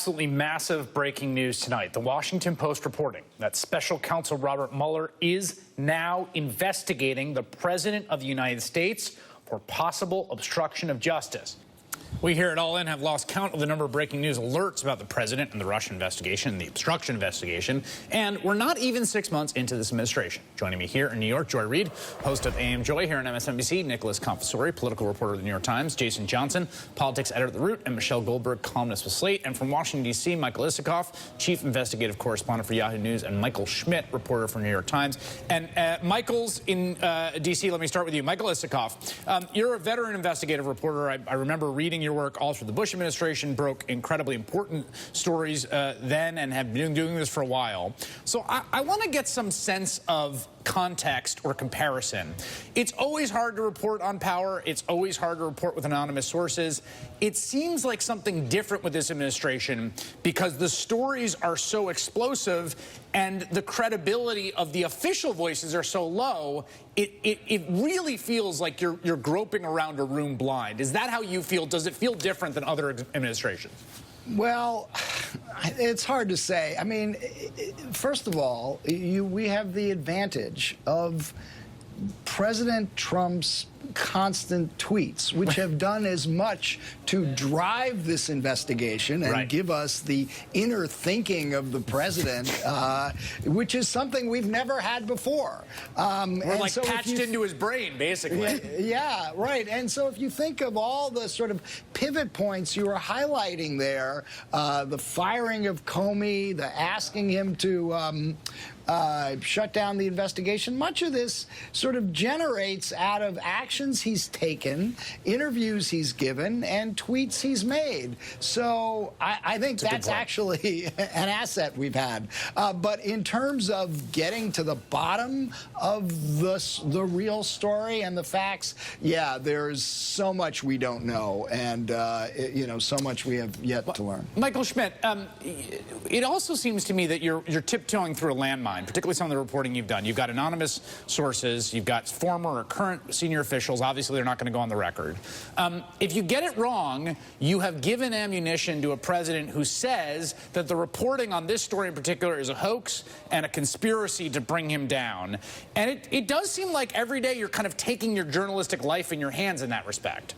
Absolutely massive breaking news tonight. The Washington Post reporting that special counsel Robert Mueller is now investigating the President of the United States for possible obstruction of justice. We here at All In have lost count of the number of breaking news alerts about the president and the Russia investigation and the obstruction investigation. And we're not even 6 months into this administration. Joining me here in New York, Joy Reid, host of AM Joy here on MSNBC, Nicholas Confessori, political reporter of the New York Times, Jason Johnson, politics editor at The Root, and Michelle Goldberg, columnist with Slate. And from Washington, D.C., Michael Isikoff, chief investigative correspondent for Yahoo News, and Michael Schmidt, reporter for New York Times. And Michael's in D.C. Let me start with you. Michael Isikoff, you're a veteran investigative reporter. I remember reading your work all through the Bush administration, broke incredibly important stories then and have been doing this for a while. So I want to get some sense of context or comparison. It's always hard to report on power. It's always hard to report with anonymous sources. It seems like something different with this administration because the stories are so explosive and the credibility of the official voices are so low. It really feels like you're groping around a room blind. Is that how you feel? Does it feel different than other administrations? Well, it's hard to say. I mean, first of all, we have the advantage of President Trump's constant tweets, which have done as much to drive this investigation and give us the inner thinking of the president, which is something we've never had before. We're like so patched into his brain, basically. Yeah, right. And so if you think of all the sort of pivot points you were highlighting there, the firing of Comey, the asking him to shut down the investigation, much of this sort of generates out of actions he's taken, interviews he's given, and tweets he's made. So I think that's actually an asset we've had. But in terms of getting to the bottom of the real story and the facts, yeah, there's so much we don't know, and you know, so much we have yet to learn. Michael Schmidt, it also seems to me that you're tiptoeing through a landmine, particularly some of the reporting you've done. You've got anonymous sources, you've got former or current senior officials. Obviously, they're not going to go on the record. If you get it wrong, you have given ammunition to a president who says that the reporting on this story in particular is a hoax and a conspiracy to bring him down. And it does seem like every day you're kind of taking your journalistic life in your hands in that respect.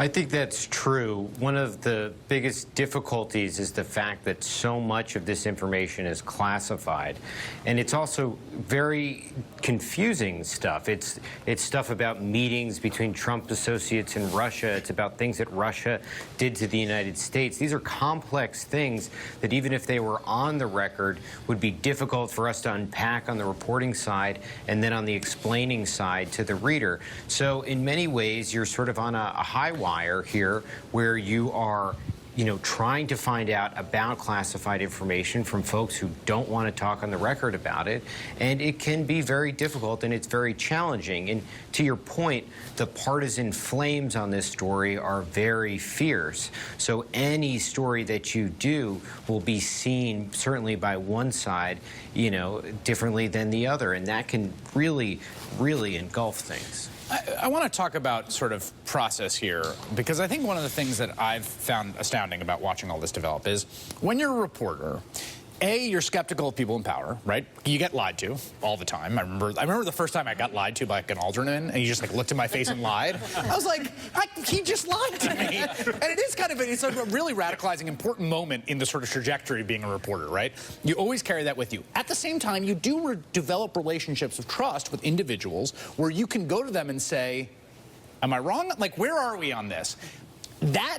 I think that's true. One of the biggest difficulties is the fact that so much of this information is classified. And it's also very confusing stuff. It's stuff about meetings between Trump associates in Russia. It's about things that Russia did to the United States. These are complex things that even if they were on the record would be difficult for us to unpack on the reporting side and then on the explaining side to the reader. So in many ways, you're sort of on a high wire here where you are, you know, trying to find out about classified information from folks who don't want to talk on the record about it. And it can be very difficult and it's very challenging. And to your point, the partisan flames on this story are very fierce. So any story that you do will be seen, certainly by one side, you know, differently than the other. And that can really, really engulf things. I want to talk about sort of process here, because I think one of the things that I've found astounding about watching all this develop is when you're a reporter, you're skeptical of people in power, right? You get lied to all the time. I remember the first time I got lied to by like an alderman, and he just like looked in my face and lied. I was like, he just lied to me. And it is kind of it's a really radicalizing, important moment in the sort of trajectory of being a reporter, right? You always carry that with you. At the same time, you do develop relationships of trust with individuals where you can go to them and say, am I wrong? Like, where are we on this? That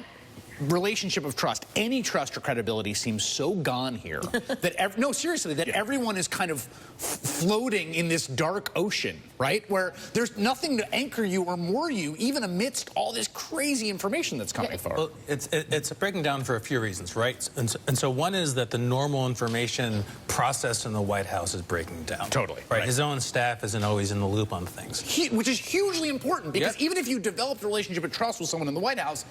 relationship of trust, any trust or credibility seems so gone here that no, seriously, that everyone is kind of floating in this dark ocean, right? Where there's nothing to anchor you or moor you, even amidst all this crazy information that's coming forward. Well, it's breaking down for a few reasons, right? And so one is that the normal information process in the White House is breaking down. Totally. Right. His own staff isn't always in the loop on things. Which is hugely important, because even if you develop a relationship of trust with someone in the White House,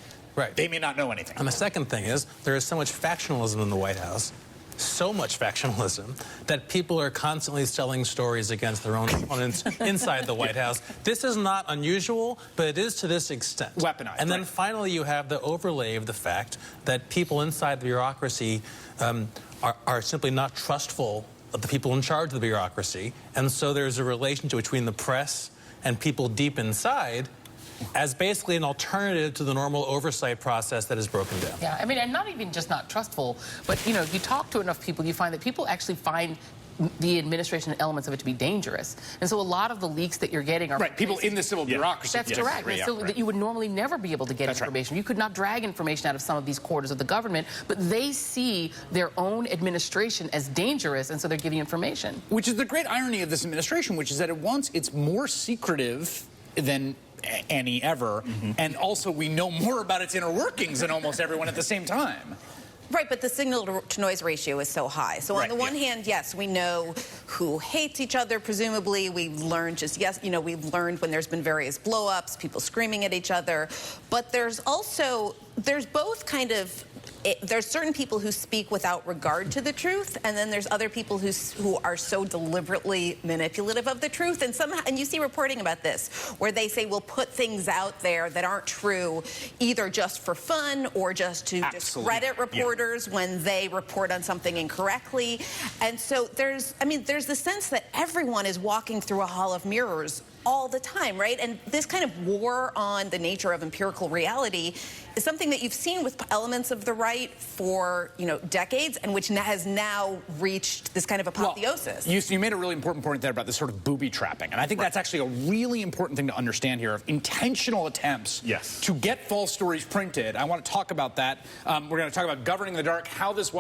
they may not know anything. And the second thing is there is so much factionalism in the White House so much factionalism that people are constantly selling stories against their own opponents inside the White House. This is not unusual, but it is to this extent. Weaponized. And then finally, you have the overlay of the fact that people inside the bureaucracy are simply not trustful of the people in charge of the bureaucracy. And so there's a relationship between the press and people deep inside as basically an alternative to the normal oversight process that is broken down. Yeah, I mean, and not even just not trustful, but, you know, if you talk to enough people, you find that people actually find the administration elements of it to be dangerous. And so a lot of the leaks that you're getting are... Right, people in the civil bureaucracy. That's correct. Right, so that you would normally never be able to get That's information. Right. You could not drag information out of some of these quarters of the government, but they see their own administration as dangerous, and so they're giving information. Which is the great irony of this administration, which is that at once it's more secretive than any ever, and also we know more about its inner workings than almost everyone at the same time. Right, but the signal-to-noise ratio is so high. So on the one hand, yes, we know who hates each other, presumably. We've learned we've learned when there's been various blow-ups, people screaming at each other. But there's both kind of... there's certain people who speak without regard to the truth, and then there's other people who are so deliberately manipulative of the truth. And you see reporting about this, where they say we'll put things out there that aren't true, either just for fun or just to discredit reporters when they report on something incorrectly. And so there's the sense that everyone is walking through a hall of mirrors all the time, right? And this kind of war on the nature of empirical reality is something that you've seen with elements of the right for, decades, and which has now reached this kind of apotheosis. Well, you made a really important point there about this sort of booby trapping, and I think that's actually a really important thing to understand here, of intentional attempts to get false stories printed. I want to talk about that. We're going to talk about governing the dark, how this